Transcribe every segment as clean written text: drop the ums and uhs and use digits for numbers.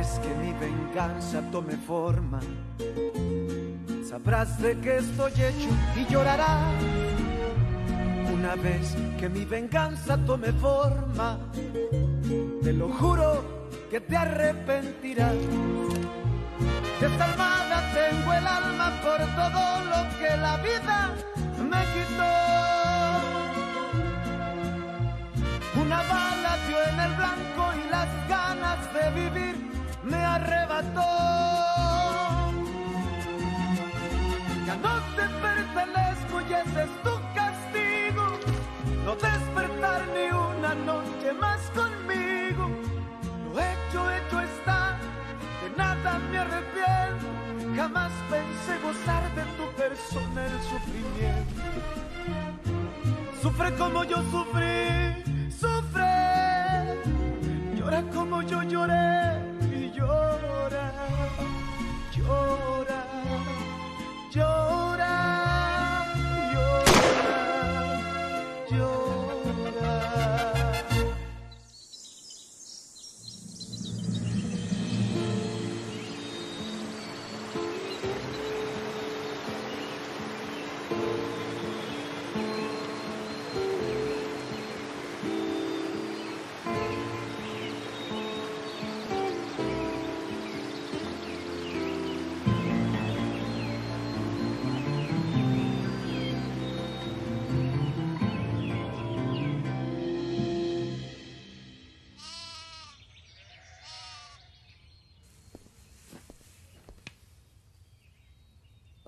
vez que mi venganza tome forma, sabrás de qué estoy hecho y llorarás. Una vez que mi venganza tome forma, te lo juro que te arrepentirás. Desalmada tengo el alma por todo lo que la vida me quitó. Una bala dio en el blanco y las ganas de vivir me arrebató. Ya no te pertenezco y ese es tu castigo, no despertar ni una noche más conmigo. Lo hecho, hecho está, de nada me arrepiento. Jamás pensé gozar de tu persona el sufrimiento. Sufre como yo sufrí, sufre, llora como yo lloré y llora, llora, llora, llora, llora.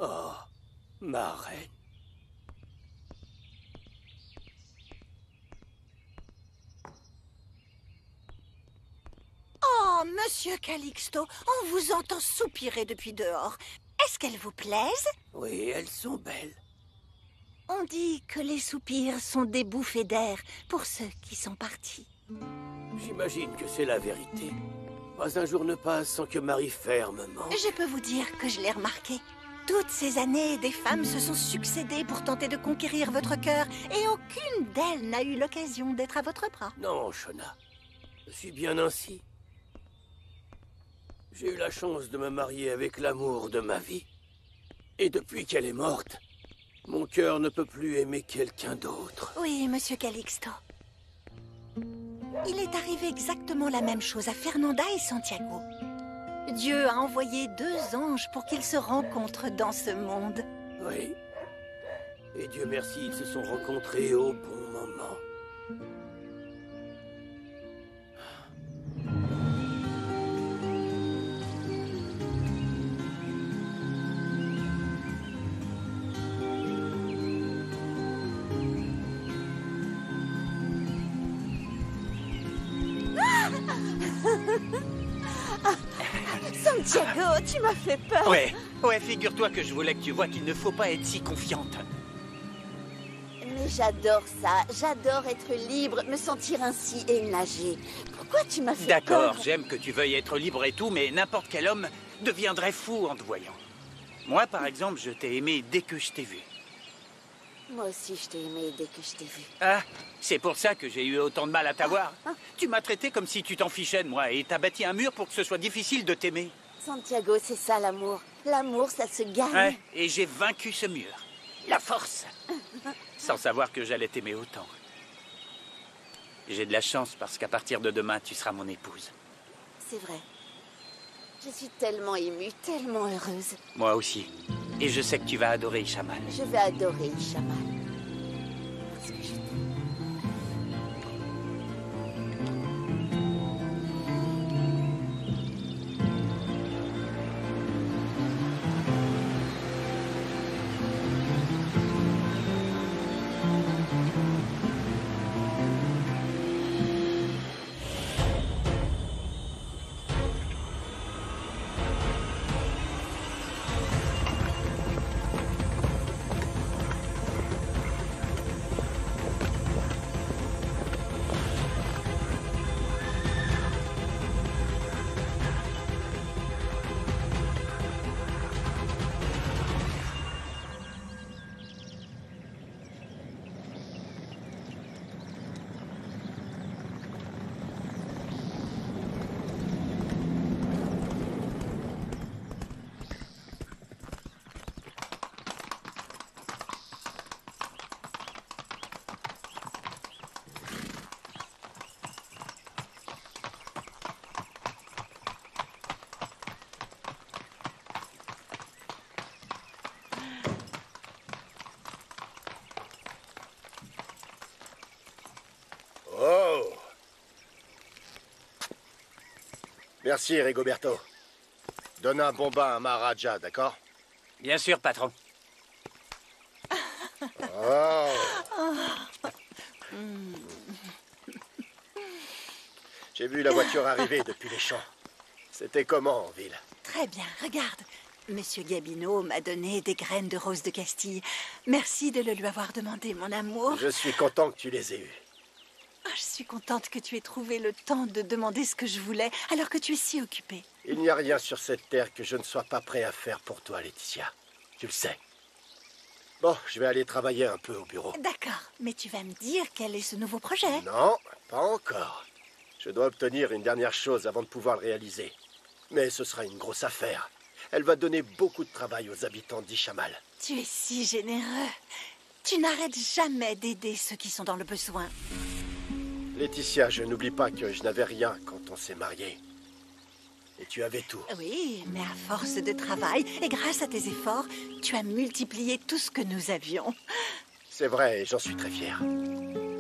Oh, ma reine. Oh, Monsieur Calixto, on vous entend soupirer depuis dehors. Est-ce qu'elles vous plaisent? Oui, elles sont belles. On dit que les soupirs sont des bouffées d'air pour ceux qui sont partis. J'imagine que c'est la vérité. Pas un jour ne passe sans que Marie ferme ment. Je peux vous dire que je l'ai remarqué. Toutes ces années, des femmes se sont succédées pour tenter de conquérir votre cœur et aucune d'elles n'a eu l'occasion d'être à votre bras. Non, Shona. Je suis bien ainsi. J'ai eu la chance de me marier avec l'amour de ma vie. Et depuis qu'elle est morte, mon cœur ne peut plus aimer quelqu'un d'autre. Oui, Monsieur Calixto. Il est arrivé exactement la même chose à Fernanda et Santiago. Dieu a envoyé 2 anges pour qu'ils se rencontrent dans ce monde. Oui. Et Dieu merci, ils se sont rencontrés au bon moment. Santiago, tu m'as fait peur. Ouais, figure-toi que je voulais que tu vois qu'il ne faut pas être si confiante. Mais j'adore ça, j'adore être libre, me sentir ainsi et nager. Pourquoi tu m'as fait peur? D'accord, j'aime que tu veuilles être libre et tout, mais n'importe quel homme deviendrait fou en te voyant. Moi, par exemple, je t'ai aimé dès que je t'ai vu. Moi aussi, je t'ai aimé dès que je t'ai vu. Ah, c'est pour ça que j'ai eu autant de mal à t'avoir. Tu m'as traité comme si tu t'en fichais de moi et t'as bâti un mur pour que ce soit difficile de t'aimer. Santiago, c'est ça l'amour. L'amour, ça se gagne. Ouais, et j'ai vaincu ce mur. La force. Sans savoir que j'allais t'aimer autant. J'ai de la chance parce qu'à partir de demain, tu seras mon épouse. C'est vrai. Je suis tellement émue, tellement heureuse. Moi aussi. Et je sais que tu vas adorer Ishamal. Je vais adorer Ishamal. Parce que je t'aime. Merci, Rigoberto. Donne un bon bain à Maharaja, d'accord? Bien sûr, patron. Oh. J'ai vu la voiture arriver depuis les champs. C'était comment en ville? Très bien, regarde. Monsieur Gabino m'a donné des graines de rose de Castille. Merci de le lui avoir demandé, mon amour. Je suis content que tu les aies eues. Oh, je suis contente que tu aies trouvé le temps de demander ce que je voulais, alors que tu es si occupée. Il n'y a rien sur cette terre que je ne sois pas prêt à faire pour toi, Laetitia. Tu le sais. Bon, je vais aller travailler un peu au bureau. D'accord, mais tu vas me dire quel est ce nouveau projet? Non, pas encore. Je dois obtenir une dernière chose avant de pouvoir le réaliser. Mais ce sera une grosse affaire. Elle va donner beaucoup de travail aux habitants d'Ishamal. Tu es si généreux. Tu n'arrêtes jamais d'aider ceux qui sont dans le besoin. Laetitia, je n'oublie pas que je n'avais rien quand on s'est mariés. Et tu avais tout. Oui, mais à force de travail et grâce à tes efforts, tu as multiplié tout ce que nous avions. C'est vrai, et j'en suis très fier.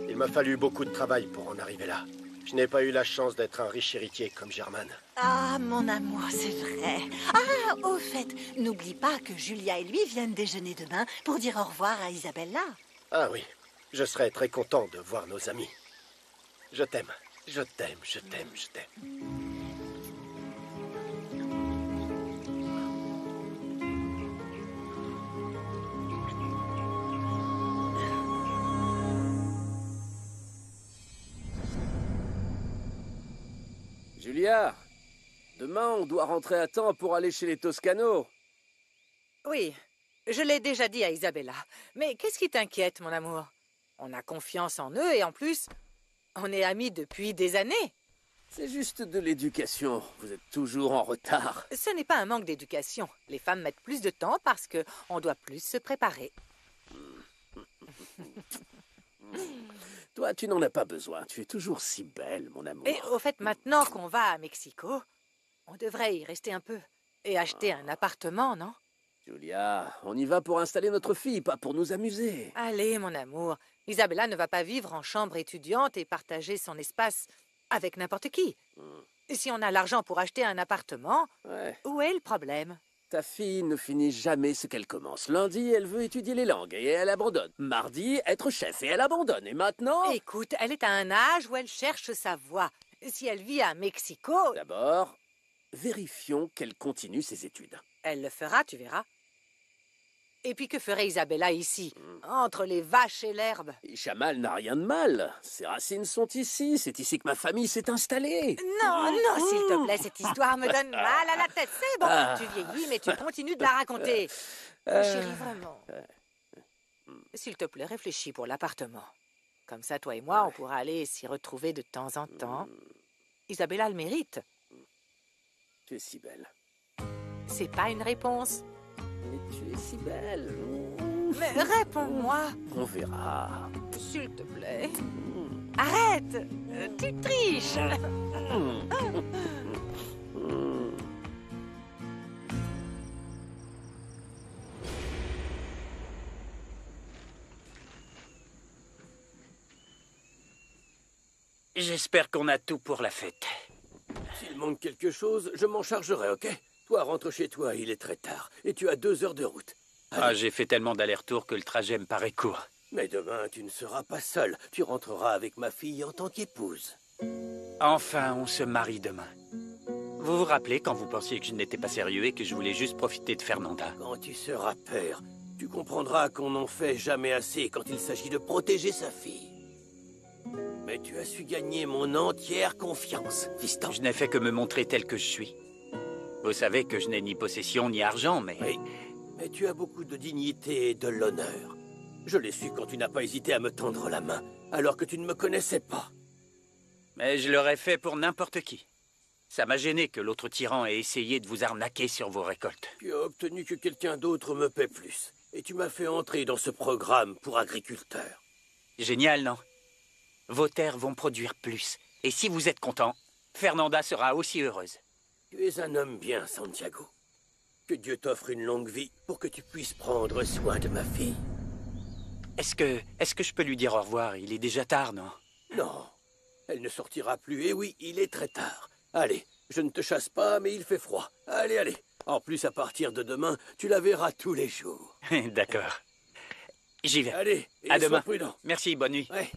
Il m'a fallu beaucoup de travail pour en arriver là. Je n'ai pas eu la chance d'être un riche héritier comme Germaine. Ah, mon amour, c'est vrai. Ah, au fait, n'oublie pas que Julia et lui viennent déjeuner demain pour dire au revoir à Isabella. Ah oui, je serais très content de voir nos amis. Je t'aime, je t'aime, je t'aime, je t'aime. Julia, demain on doit rentrer à temps pour aller chez les Toscano. Oui, je l'ai déjà dit à Isabella. Mais qu'est-ce qui t'inquiète, mon amour? On a confiance en eux et en plus, on est amis depuis des années. C'est juste de l'éducation. Vous êtes toujours en retard. Ce n'est pas un manque d'éducation. Les femmes mettent plus de temps parce qu'on doit plus se préparer. Toi, tu n'en as pas besoin. Tu es toujours si belle, mon amour. Et au fait, maintenant qu'on va à Mexico, on devrait y rester un peu et acheter un appartement, non? Julia, on y va pour installer notre fille, pas pour nous amuser. Allez, mon amour. Isabella ne va pas vivre en chambre étudiante et partager son espace avec n'importe qui. Si on a l'argent pour acheter un appartement, Ouais. où est le problème? Ta fille ne finit jamais ce qu'elle commence. Lundi, elle veut étudier les langues et elle abandonne. Mardi, être chef et elle abandonne. Et maintenant... Écoute, elle est à un âge où elle cherche sa voie. Si elle vit à Mexico, D'abord, vérifions qu'elle continue ses études. elle le fera, tu verras. Et puis que ferait Isabella ici, entre les vaches et l'herbe? Ishamal n'a rien de mal. Ses racines sont ici. C'est ici que ma famille s'est installée. Non, non, s'il te plaît, cette histoire me donne mal à la tête. C'est bon, tu vieillis, mais tu continues de la raconter. Chérie, vraiment. S'il te plaît, réfléchis pour l'appartement. Comme ça, toi et moi, on pourra aller s'y retrouver de temps en temps. Isabella le mérite. Tu es si belle. C'est pas une réponse. Mais tu es si belle. Mais réponds-moi, On verra. s'il te plaît. Arrête, tu triches. J'espère qu'on a tout pour la fête. S'il manque quelque chose, je m'en chargerai, ok? Toi, rentre chez toi, il est très tard. Et tu as 2 heures de route. Ah, j'ai fait tellement d'allers-retours que le trajet me paraît court. Mais demain, tu ne seras pas seul. Tu rentreras avec ma fille en tant qu'épouse. Enfin, on se marie demain. Vous vous rappelez quand vous pensiez que je n'étais pas sérieux et que je voulais juste profiter de Fernanda? Quand tu seras père, tu comprendras qu'on n'en fait jamais assez quand il s'agit de protéger sa fille. Mais tu as su gagner mon entière confiance, fiston. Je n'ai fait que me montrer tel que je suis. Vous savez que je n'ai ni possession ni argent, mais... Oui, mais tu as beaucoup de dignité et de l'honneur. Je l'ai su quand tu n'as pas hésité à me tendre la main, alors que tu ne me connaissais pas. Mais je l'aurais fait pour n'importe qui. Ça m'a gêné que l'autre tyran ait essayé de vous arnaquer sur vos récoltes. Tu as obtenu que quelqu'un d'autre me paie plus. Et tu m'as fait entrer dans ce programme pour agriculteurs. Génial, non? Vos terres vont produire plus. Et si vous êtes content, Fernanda sera aussi heureuse. Tu es un homme bien, Santiago. Que Dieu t'offre une longue vie pour que tu puisses prendre soin de ma fille. Est-ce que je peux lui dire au revoir? Il est déjà tard, non? Non, elle ne sortira plus. Et oui, il est très tard. Allez, Je ne te chasse pas, mais il fait froid. Allez, allez. En plus, à partir de demain, tu la verras tous les jours. D'accord. J'y vais. Allez, et à sois demain. prudent. Merci, bonne nuit. Ouais.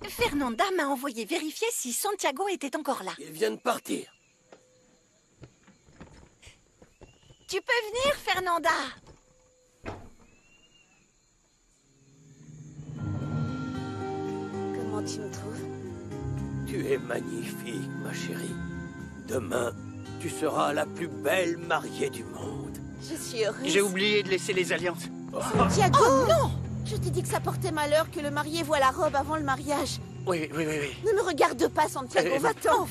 Fernanda m'a envoyé vérifier si Santiago était encore là. Il vient de partir. Tu peux venir, Fernanda? Comment tu me trouves? Tu es magnifique, ma chérie. Demain, tu seras la plus belle mariée du monde. Je suis heureuse. J'ai oublié de laisser les alliances. Tiago! Oh non! Je t'ai dit que ça portait malheur que le marié voie la robe avant le mariage. Oui. Ne me regarde pas, Santiago, va-t'en.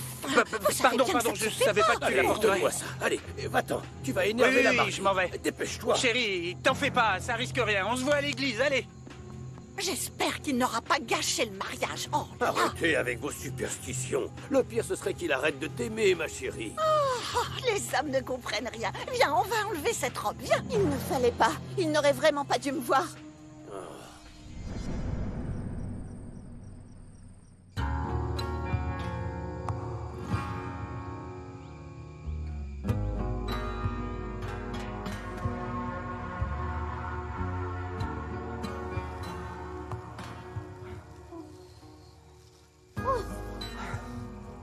Pardon, je savais pas que tu Allez, l'apporterais. donne-moi ça. Allez, va-t'en. Tu vas énerver la mariée. je m'en vais. Dépêche-toi. Chérie, t'en fais pas, ça risque rien. On se voit à l'église, allez. J'espère qu'il n'aura pas gâché le mariage. Oh là là. Arrêtez avec vos superstitions. Le pire, ce serait qu'il arrête de t'aimer, ma chérie. Oh, les hommes ne comprennent rien. Viens, on va enlever cette robe, viens. Il ne fallait pas. Il n'aurait vraiment pas dû me voir.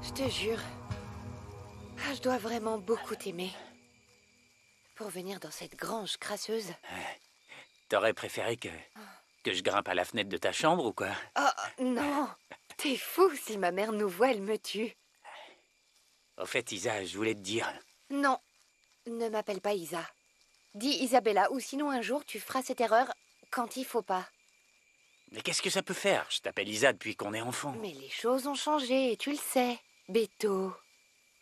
Je te jure, je dois vraiment beaucoup t'aimer. Pour venir dans cette grange crasseuse. T'aurais préféré que je grimpe à la fenêtre de ta chambre ou quoi? Oh, non. T'es fou, si ma mère nous voit, elle me tue. Au fait, Isa, je voulais te dire... Non, ne m'appelle pas Isa. Dis Isabella, ou sinon un jour tu feras cette erreur quand il faut pas. Mais qu'est-ce que ça peut faire? Je t'appelle Isa depuis qu'on est enfant. Mais les choses ont changé, et tu le sais, Beto.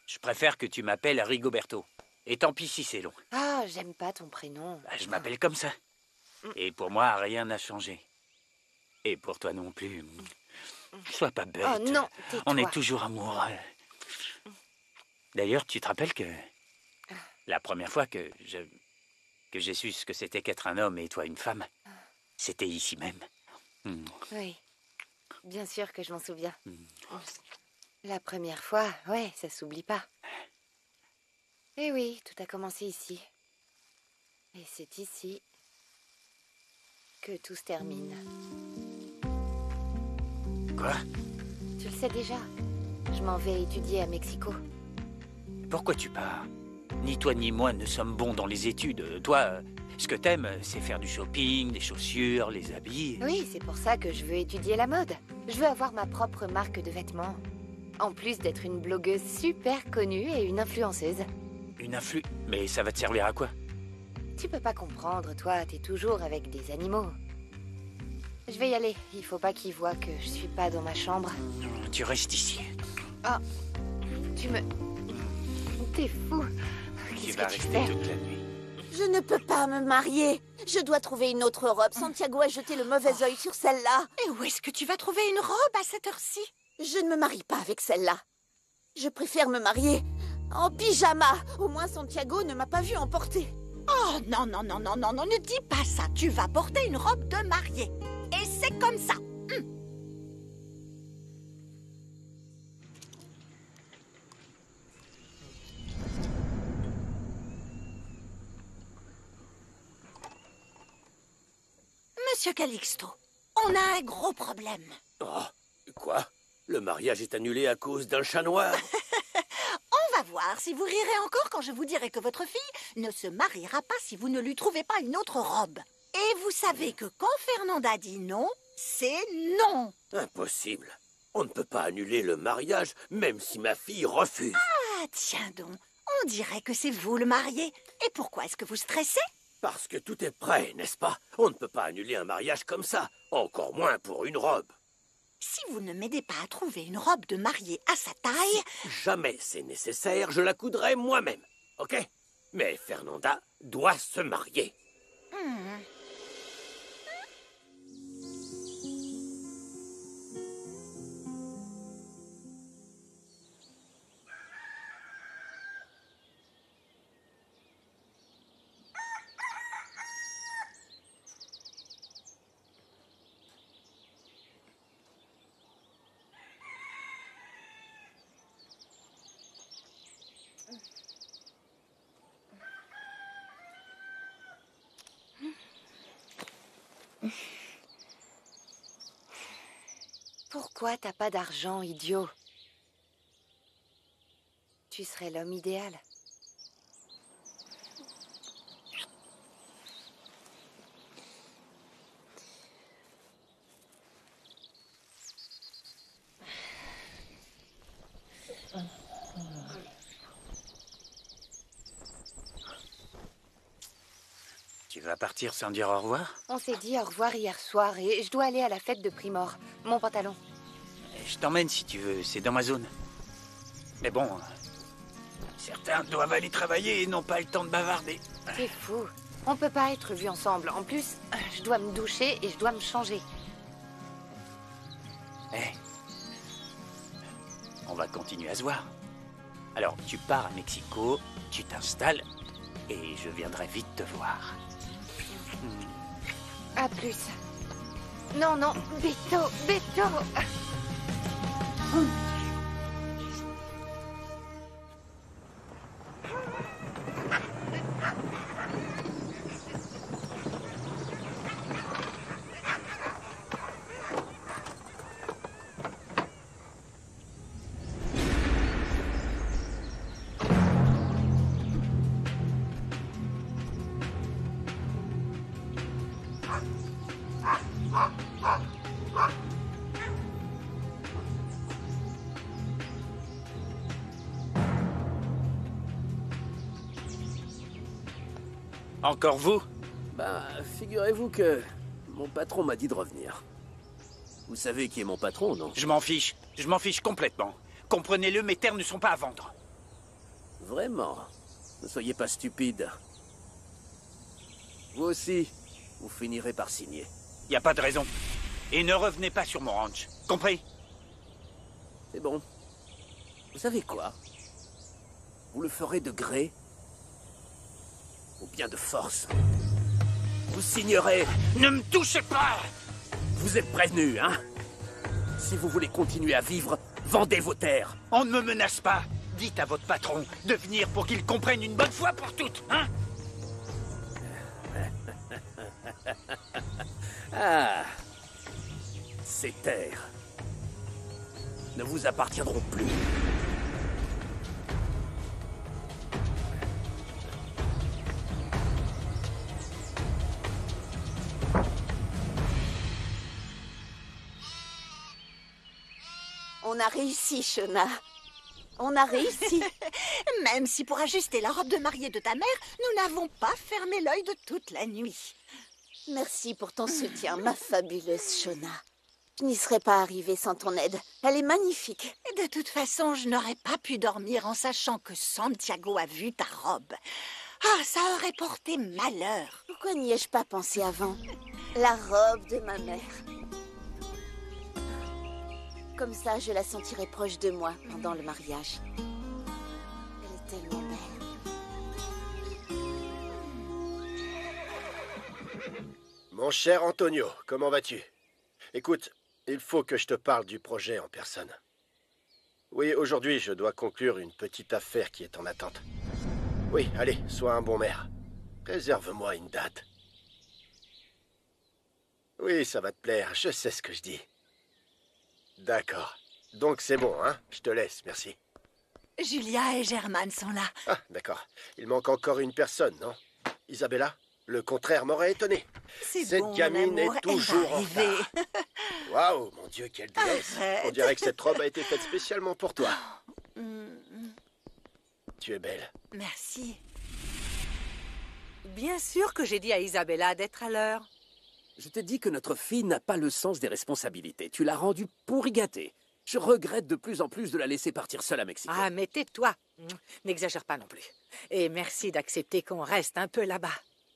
Je préfère que tu m'appelles Rigoberto. Et tant pis si c'est long. Ah, j'aime pas ton prénom. Bah, je m'appelle comme ça. Et pour moi, rien n'a changé. Et pour toi non plus. Sois pas bête. Oh non, tais-toi. On est toujours amoureux. D'ailleurs, tu te rappelles que... La première fois que j'ai su ce que c'était qu'être un homme et toi une femme, c'était ici même. Oui, bien sûr que je m'en souviens. La première fois, ouais, ça s'oublie pas. Et oui, tout a commencé ici. Et c'est ici que tout se termine. Quoi? Tu le sais déjà, je m'en vais étudier à Mexico. Pourquoi tu pars? Ni toi ni moi ne sommes bons dans les études. Toi, ce que t'aimes, c'est faire du shopping, des chaussures, les habits. Oui, c'est pour ça que je veux étudier la mode. Je veux avoir ma propre marque de vêtements. En plus d'être une blogueuse super connue et une influenceuse. Mais ça va te servir à quoi? Tu peux pas comprendre, toi, t'es toujours avec des animaux. Je vais y aller. Il faut pas qu'ils voient que je suis pas dans ma chambre. Tu restes ici. Ah, tu me... T'es fou. Tu Qu'est-ce vas que tu rester fais? toute la nuit. Je ne peux pas me marier. Je dois trouver une autre robe. Santiago a jeté le mauvais œil sur celle-là. Et où est-ce que tu vas trouver une robe à cette heure-ci? Je ne me marie pas avec celle-là. Je préfère me marier en pyjama. Au moins Santiago ne m'a pas vu en porter. Oh non, ne dis pas ça. Tu vas porter une robe de mariée. Et c'est comme ça. Monsieur Calixto, on a un gros problème. Oh, quoi? Le mariage est annulé à cause d'un chat noir? On va voir si vous rirez encore quand je vous dirai que votre fille ne se mariera pas si vous ne lui trouvez pas une autre robe. Et vous savez que quand Fernanda dit non, c'est non. Impossible. On ne peut pas annuler le mariage, même si ma fille refuse. Ah, tiens donc, on dirait que c'est vous le marié. Et pourquoi est-ce que vous stressez? Parce que tout est prêt, n'est-ce pas? On ne peut pas annuler un mariage comme ça, encore moins pour une robe. Si vous ne m'aidez pas à trouver une robe de mariée à sa taille... Jamais c'est nécessaire, je la coudrai moi-même, ok? Mais Fernanda doit se marier. Pourquoi t'as pas d'argent, idiot? Tu serais l'homme idéal. Tu vas partir sans dire au revoir? On s'est dit au revoir hier soir et je dois aller à la fête de Primor. Mon pantalon. Je t'emmène si tu veux, c'est dans ma zone. Mais bon, certains doivent aller travailler et n'ont pas le temps de bavarder. T'es fou. On peut pas être vus ensemble. En plus, je dois me doucher et je dois me changer. On va continuer à se voir. Alors, tu pars à Mexico, tu t'installes, et je viendrai vite te voir. À plus. Non, non, Beto, Beto. Encore vous? Bah, figurez-vous que mon patron m'a dit de revenir. Vous savez qui est mon patron, non? Je m'en fiche complètement. Comprenez-le, mes terres ne sont pas à vendre. Vraiment? Ne soyez pas stupide. Vous aussi, vous finirez par signer. Y a pas de raison. Et ne revenez pas sur mon ranch. Compris? C'est bon. Vous savez quoi? Vous le ferez de gré ou bien de force. Vous signerez. Ne me touchez pas! Vous êtes prévenus, hein? Si vous voulez continuer à vivre, vendez vos terres. On ne me menace pas. Dites à votre patron de venir pour qu'il comprenne une bonne fois pour toutes, hein? Ah. Ces terres ne vous appartiendront plus. On a réussi, Shona. On a réussi. Même si pour ajuster la robe de mariée de ta mère, nous n'avons pas fermé l'œil de toute la nuit. Merci pour ton soutien, ma fabuleuse Shona. Je n'y serais pas arrivée sans ton aide. Elle est magnifique. Et de toute façon, je n'aurais pas pu dormir en sachant que Santiago a vu ta robe. Ah, ça aurait porté malheur. Pourquoi n'y ai-je pas pensé avant? La robe de ma mère. Comme ça, je la sentirai proche de moi pendant le mariage. Elle est tellement belle. Mon cher Antonio, comment vas-tu? Écoute, il faut que je te parle du projet en personne. Oui, aujourd'hui, je dois conclure une petite affaire qui est en attente. Oui, allez, sois un bon maire. Réserve-moi une date. Oui, ça va te plaire, je sais ce que je dis. D'accord. Donc c'est bon, hein? Je te laisse, merci. Julia et Germaine sont là. Ah, d'accord. Il manque encore une personne, non? Isabella? Le contraire m'aurait étonné. C'est bon, cette gamine mon amour, est toujours elle va en arriver. retard. Waouh, mon Dieu, quelle déesse! Arrête. On dirait que cette robe a été faite spécialement pour toi. Tu es belle. Merci. Bien sûr que j'ai dit à Isabella d'être à l'heure. Je te dis que notre fille n'a pas le sens des responsabilités. Tu l'as rendue pourri gâtée. Je regrette de plus en plus de la laisser partir seule à Mexico. Ah, mais tais-toi. N'exagère pas non plus. Et merci d'accepter qu'on reste un peu là-bas.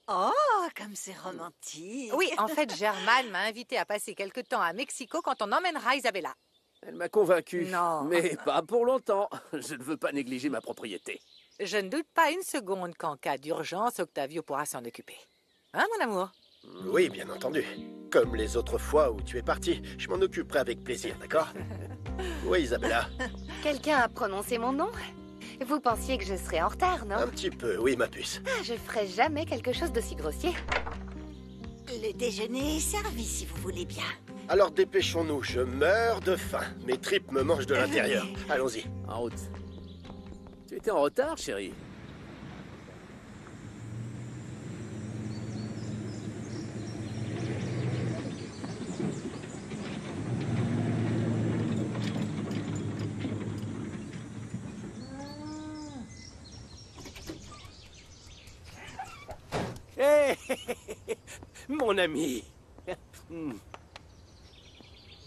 Oh, comme c'est romantique. Oui, en fait, Germaine m'a invité à passer quelque temps à Mexico quand on emmènera Isabella. Elle m'a convaincu. Non. Mais pas pour longtemps. Je ne veux pas négliger ma propriété. Je ne doute pas une seconde qu'en cas d'urgence, Octavio pourra s'en occuper. Hein, mon amour? Oui, bien entendu. Comme les autres fois où tu es parti. Je m'en occuperai avec plaisir, d'accord? Oui, Isabella. Quelqu'un a prononcé mon nom? Vous pensiez que je serais en retard, non? Un petit peu, oui, ma puce. Ah, je ferais jamais quelque chose d'aussi grossier. Le déjeuner est servi, si vous voulez bien. Alors dépêchons-nous, je meurs de faim. Mes tripes me mangent de l'intérieur. Allons-y. En route. Tu étais en retard, chérie. Hé, mon ami.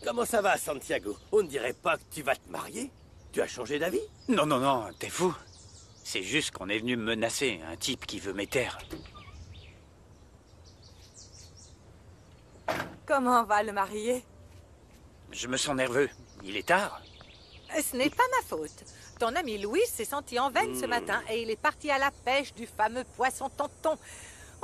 Comment ça va, Santiago? On ne dirait pas que tu vas te marier? Tu as changé d'avis? Non, non, non, t'es fou. C'est juste qu'on est venu me menacer, un type qui veut m'éteindre. Comment va le marié? Je me sens nerveux. Il est tard. Ce n'est pas ma faute. Ton ami Louis s'est senti en veine ce matin et il est parti à la pêche du fameux poisson tonton.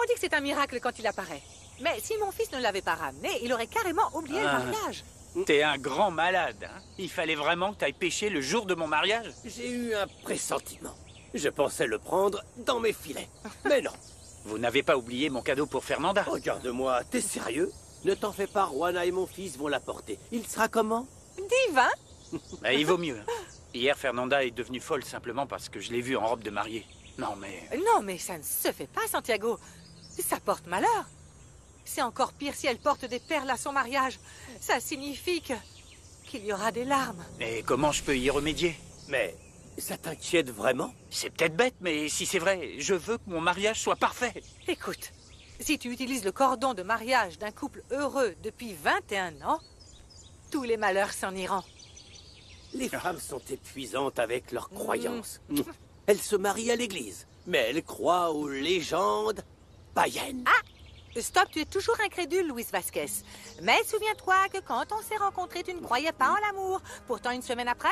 On dit que c'est un miracle quand il apparaît. Mais si mon fils ne l'avait pas ramené, il aurait carrément oublié le mariage. T'es un grand malade, hein? Il fallait vraiment que t'ailles pêcher le jour de mon mariage? J'ai eu un pressentiment. Je pensais le prendre dans mes filets. Mais non. Vous n'avez pas oublié mon cadeau pour Fernanda? Regarde-moi, t'es sérieux? Ne t'en fais pas, Juana et mon fils vont l'apporter. Il sera comment? Divin? Bah, il vaut mieux. Hier, Fernanda est devenue folle simplement parce que je l'ai vue en robe de mariée. Non, mais ça ne se fait pas, Santiago. Ça porte malheur. C'est encore pire si elle porte des perles à son mariage. Ça signifie qu'il y aura des larmes. Et comment je peux y remédier? Mais ça t'inquiète vraiment? C'est peut-être bête, mais si c'est vrai, je veux que mon mariage soit parfait. Écoute, si tu utilises le cordon de mariage d'un couple heureux depuis 21 ans, tous les malheurs s'en iront. Les femmes sont épuisantes avec leurs croyances. Elles se marient à l'église, mais elles croient aux légendes païennes. Ah! Stop, tu es toujours incrédule, Luis Vasquez. Mais souviens-toi que quand on s'est rencontrés, tu ne croyais pas en l'amour. Pourtant, une semaine après,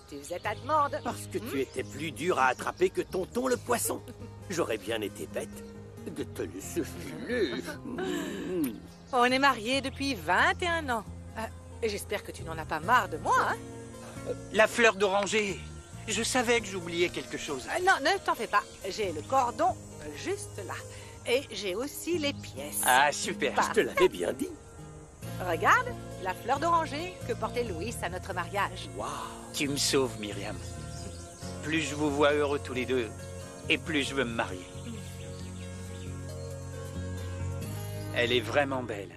tu faisais ta demande. Parce que tu étais plus dur à attraper que tonton le poisson. J'aurais bien été bête de te laisser filer. On est mariés depuis 21 ans. J'espère que tu n'en as pas marre de moi, hein? La fleur d'oranger. Je savais que j'oubliais quelque chose. Non, ne t'en fais pas. J'ai le cordon juste là. Et j'ai aussi les pièces. Ah, super. Je te l'avais bien dit. Regarde, la fleur d'oranger que portait Louis à notre mariage. Waouh. Tu me sauves, Myriam. Plus je vous vois heureux tous les deux, et plus je veux me marier. Elle est vraiment belle.